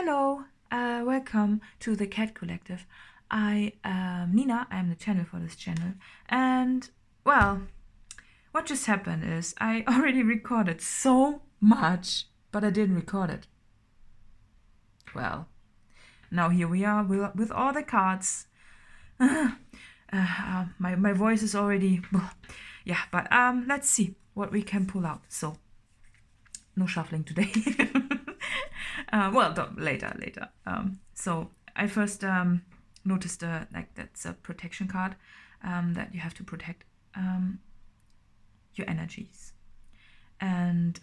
Hello, welcome to the Cat Collective. I am Nina, I'm the channel for this channel. And, well, what just happened is I already recorded so much, but I didn't record it. Well, now here we are with all the cards. My voice is already, yeah, but let's see what we can pull out. So, no shuffling today. Well, later. So I first noticed that's a protection card that you have to protect your energies. And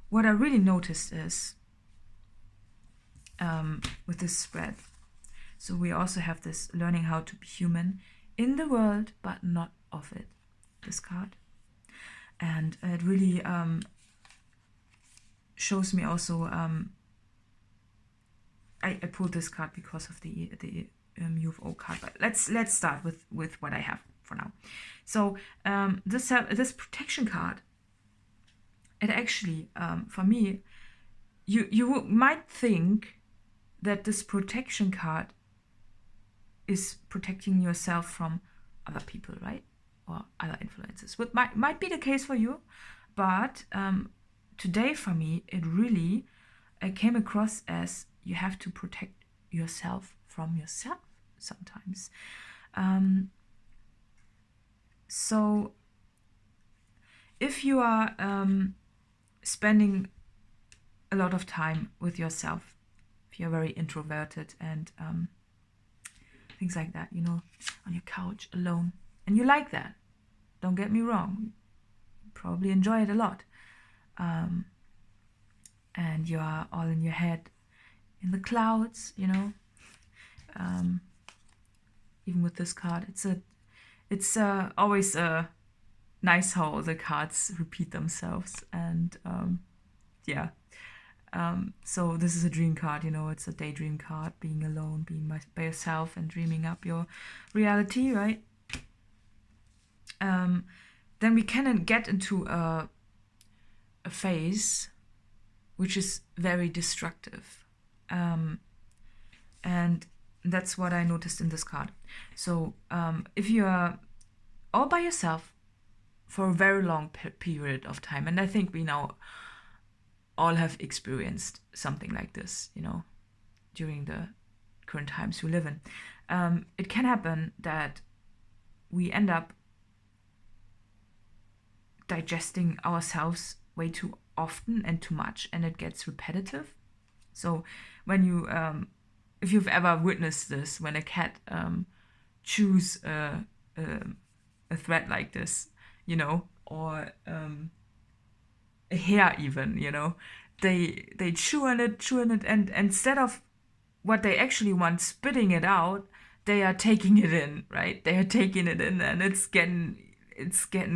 what I really noticed is with this spread. So we also have this learning how to be human in the world, but not of it. This card, and it really shows me also. I pulled this card because of the UFO card, but let's start with what I have for now. So this protection card, it actually for me, you might think that this protection card is protecting yourself from other people, right, or other influences. What might be the case for you, but today for me it really came across as you have to protect yourself from yourself sometimes. So if you are spending a lot of time with yourself, if you're very introverted and things like that, on your couch alone, and you like that, don't get me wrong, you probably enjoy it a lot, and you are all in your head, in the clouds, even with this card, it's always nice how the cards repeat themselves, and yeah. So this is a dream card, it's a daydream card, being alone, being by yourself and dreaming up your reality, right? Then we can get into a phase which is very destructive. And that's what I noticed in this card. So if you are all by yourself for a very long period of time, and I think we now all have experienced something like this, during the current times we live in. It can happen that we end up digesting ourselves way too often and too much, and it gets repetitive. So when you, if you've ever witnessed this, when a cat chews a thread like this, or a hair even, they chew on it, and instead of what they actually want, spitting it out, they are taking it in, right? They are taking it in, and it's getting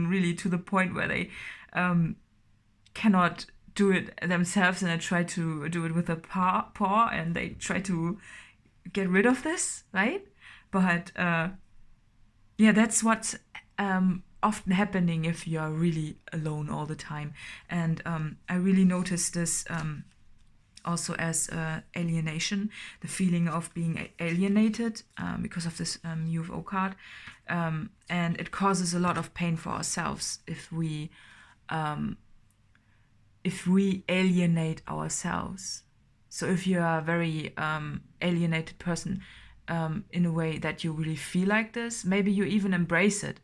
really to the point where they cannot do it themselves, and they try to do it with a paw, and they try to get rid of this, right? But yeah, that's what's often happening if you're really alone all the time. And I really noticed this also as alienation, the feeling of being alienated because of this UFO card, and it causes a lot of pain for ourselves if we alienate ourselves. So if you are a very alienated person, in a way that you really feel like this, maybe you even embrace it,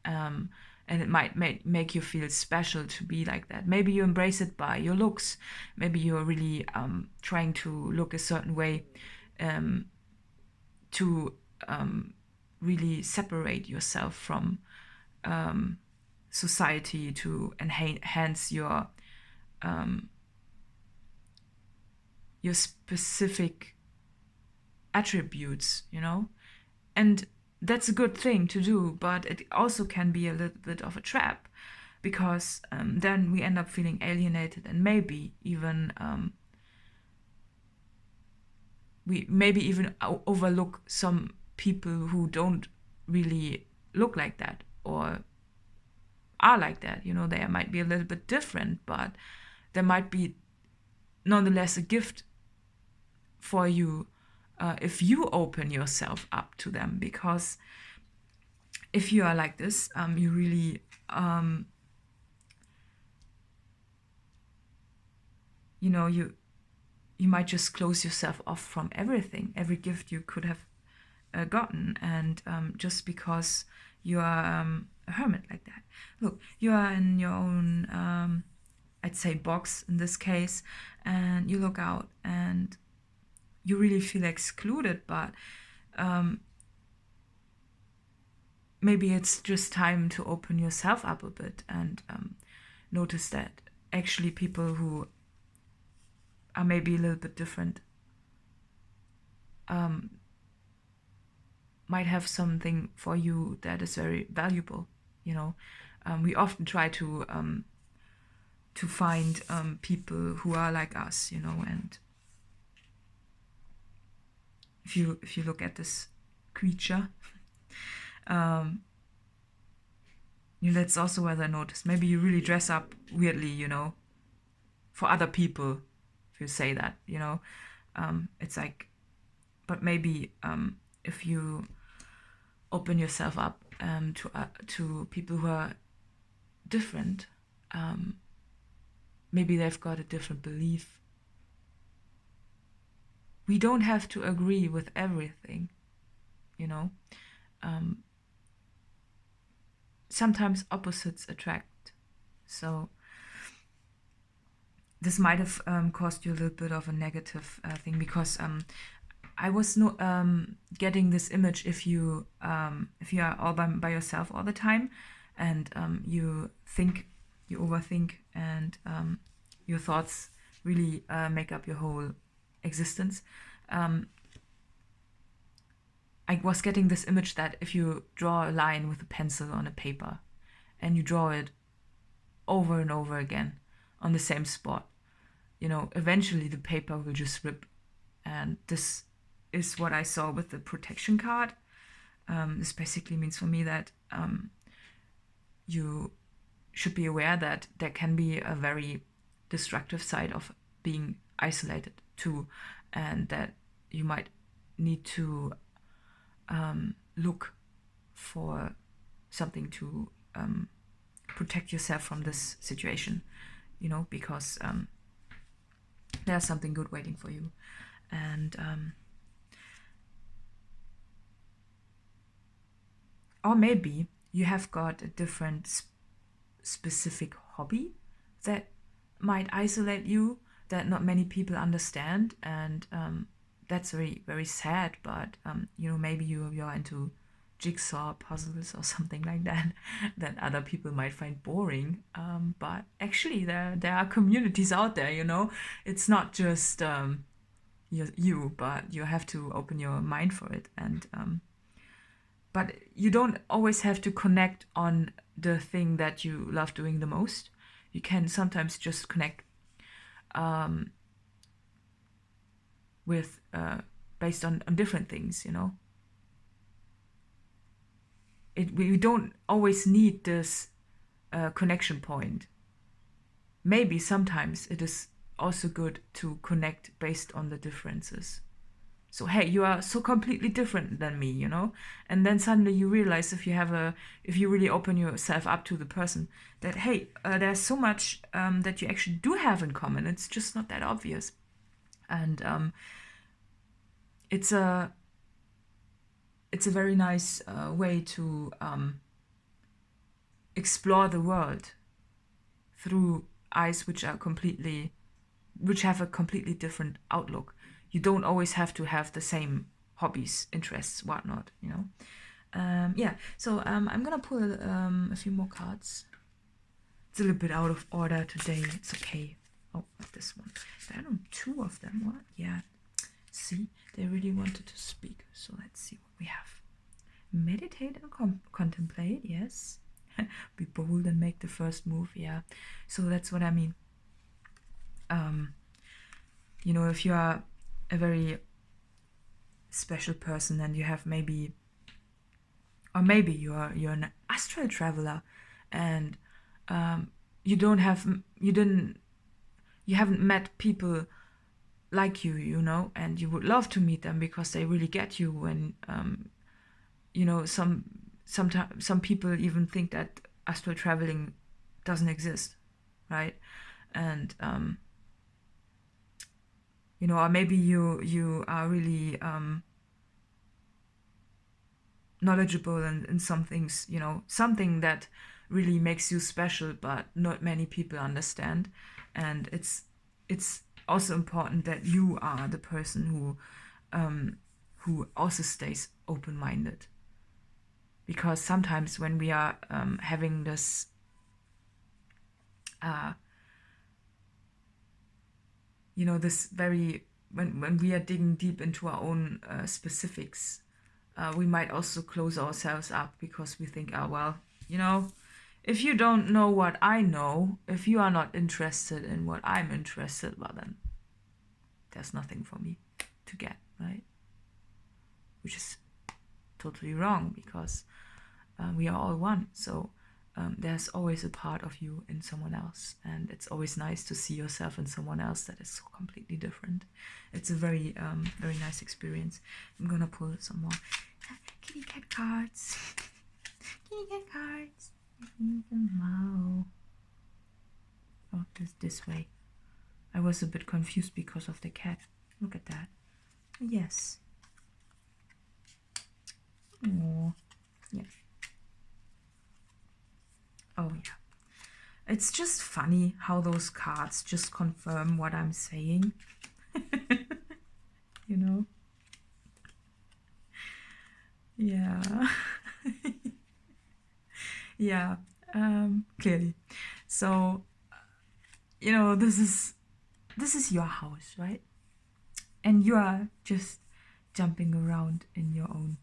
and it might make you feel special to be like that. Maybe you embrace it by your looks. Maybe you're really trying to look a certain way to really separate yourself from society, to enhance your specific attributes, and that's a good thing to do, but it also can be a little bit of a trap, because then we end up feeling alienated, and maybe even we overlook some people who don't really look like that or are like that. They might be a little bit different, but there might be nonetheless a gift for you if you open yourself up to them, because if you are like this, you really you know, you might just close yourself off from everything, every gift you could have gotten, and just because you are a hermit like that. Look, you are in your own I'd say box in this case, and you look out and you really feel excluded, but maybe it's just time to open yourself up a bit and notice that actually people who are maybe a little bit different might have something for you that is very valuable. You know, we often try to find people who are like us, you know, and if you look at this creature, you know, that's also what I noticed. Maybe you really dress up weirdly, you know, for other people, if you say that, you know. It's like, but maybe if you open yourself up to people who are different, maybe they've got a different belief. We don't have to agree with everything, you know. Sometimes opposites attract. So this might have caused you a little bit of a negative thing, because I was getting this image if you are all by yourself all the time, and you overthink, and your thoughts really make up your whole existence. I was getting this image that if you draw a line with a pencil on a paper and you draw it over and over again on the same spot, you know, eventually the paper will just rip. And this is what I saw with the protection card. This basically means for me that you should be aware that there can be a very destructive side of being isolated too, and that you might need to look for something to protect yourself from this situation, you know, because there's something good waiting for you. And or maybe you have got a different specific hobby that might isolate you, that not many people understand, and that's very, very sad. But you know, maybe you're into jigsaw puzzles or something like that that other people might find boring. But actually, there are communities out there. You know, it's not just you, but you have to open your mind for it. And but you don't always have to connect on the thing that you love doing the most. You can sometimes just connect with based on different things, you know. We don't always need this connection point. Maybe sometimes it is also good to connect based on the differences. So hey, you are so completely different than me, you know. And then suddenly you realize, if you really open yourself up to the person, that hey, there's so much that you actually do have in common. It's just not that obvious. And it's a very nice way to explore the world through eyes which have a completely different outlook. You don't always have to have the same hobbies, interests, whatnot, you know. Yeah, so I'm gonna pull a few more cards. It's a little bit out of order today. It's okay. Oh, this one. I don't know, 2 of them. What? Yeah. See, they really wanted to speak. So let's see what we have. Meditate and contemplate. Yes. Be bold and make the first move. Yeah. So that's what I mean. You know, if you are a very special person and you have maybe you're an astral traveler, and you haven't met people like you, you know, and you would love to meet them because they really get you. When you know, sometimes some people even think that astral traveling doesn't exist, right? And you know, or maybe you are really knowledgeable in some things, you know, something that really makes you special, but not many people understand. And it's also important that you are the person who also stays open-minded, because sometimes when we are having this you know, this very, when we are digging deep into our own specifics, we might also close ourselves up because we think, oh, well, you know, if you don't know what I know, if you are not interested in what I'm interested, well, then there's nothing for me to get, right? Which is totally wrong, because we are all one. So there's always a part of you in someone else, and it's always nice to see yourself in someone else that is so completely different. It's a very very nice experience. I'm gonna pull some more kitty cat cards. Kitty cat cards. Wow. Oh, this way. I was a bit confused because of the cat. Look at that. Yes. Oh, yeah. Oh, yeah. It's just funny how those cards just confirm what I'm saying. You know? Yeah. Yeah, clearly. So, you know, this is your house, right? And you are just jumping around in your own,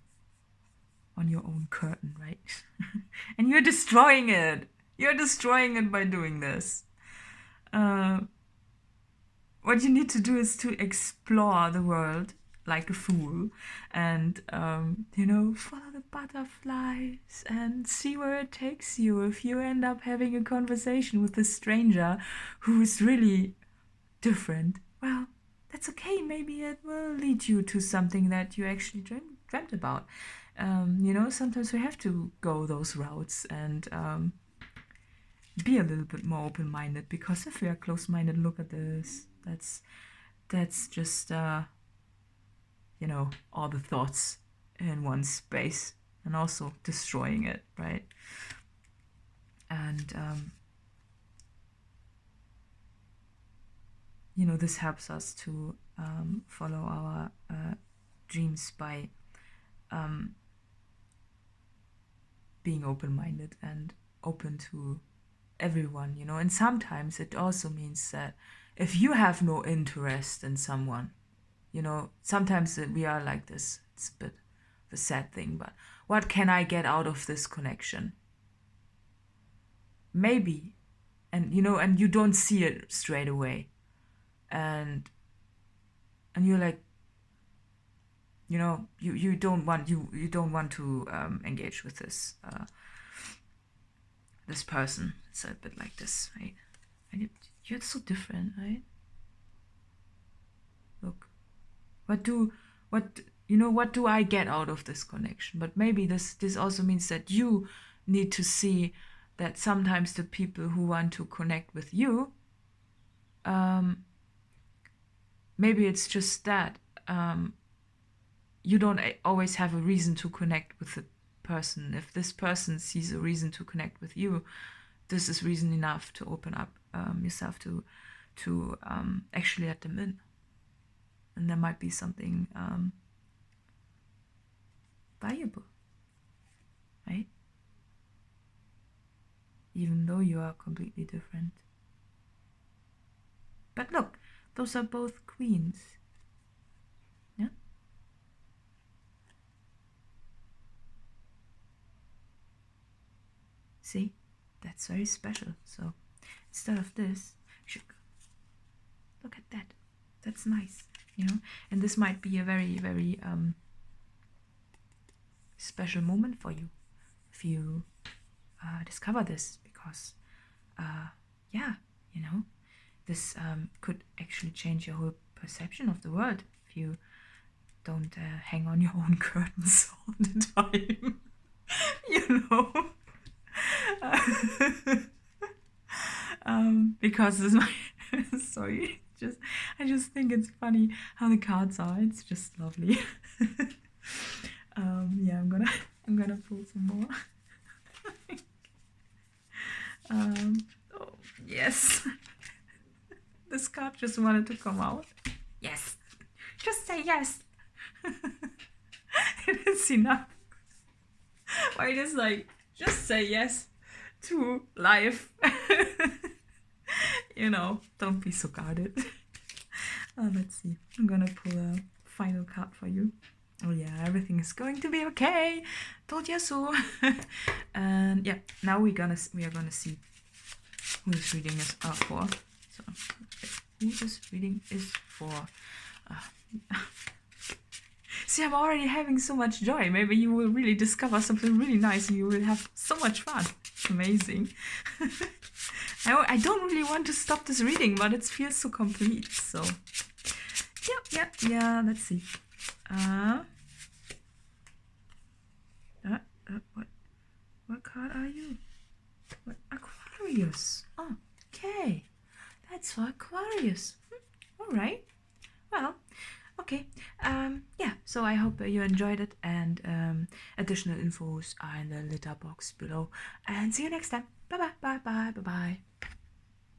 on your own curtain, right? And you're destroying it. You're destroying it by doing this. What you need to do is to explore the world like a fool, and you know, follow the butterflies and see where it takes you. If you end up having a conversation with a stranger who is really different, well, that's okay. Maybe it will lead you to something that you actually dreamt about. You know, sometimes we have to go those routes and be a little bit more open-minded, because if we are close-minded, look at this. That's just you know, all the thoughts in one space, and also destroying it, right? And you know, this helps us to follow our dreams by being open-minded and open to everyone, you know. And sometimes it also means that if you have no interest in someone, you know, sometimes we are like this. It's a bit of a sad thing, but what can I get out of this connection? Maybe, and you know, and you don't see it straight away, and you're like, you know, you don't want to engage with this this person. It's a bit like this, right? And you're so different, right? Look, what do I get out of this connection? But maybe this also means that you need to see that sometimes the people who want to connect with you, maybe it's just that you don't always have a reason to connect with the person. If this person sees a reason to connect with you, this is reason enough to open up yourself to actually let them in. And there might be something valuable, right? Even though you are completely different. But look, those are both queens. Yeah? See? That's very special. So instead of this, you should look at that. That's nice, you know? And this might be a very, very special moment for you if you discover this, because yeah, you know, this could actually change your whole perception of the world if you don't hang on your own curtains all the time. You know. Because this is my sorry. I just think it's funny how the cards are. It's just lovely. Yeah, I'm gonna pull some more. Oh yes. This card just wanted to come out. Yes. Just say yes. It is enough. Why just like just say yes to life. You know, don't be so guarded. Let's see. I'm gonna pull a final card for you. Oh yeah, everything is going to be okay. Told you so. And yeah, now we are gonna see who this reading is for. So who this reading is for. See, I'm already having so much joy. Maybe you will really discover something really nice and you will have so much fun. Amazing. I don't really want to stop this reading, but it feels so complete. So, yeah. Let's see. What card are you? What, Aquarius. Oh, okay. That's for Aquarius. All right. Well, okay. Yeah. So I hope you enjoyed it, and additional infos are in the litter box below. And see you next time. Bye bye.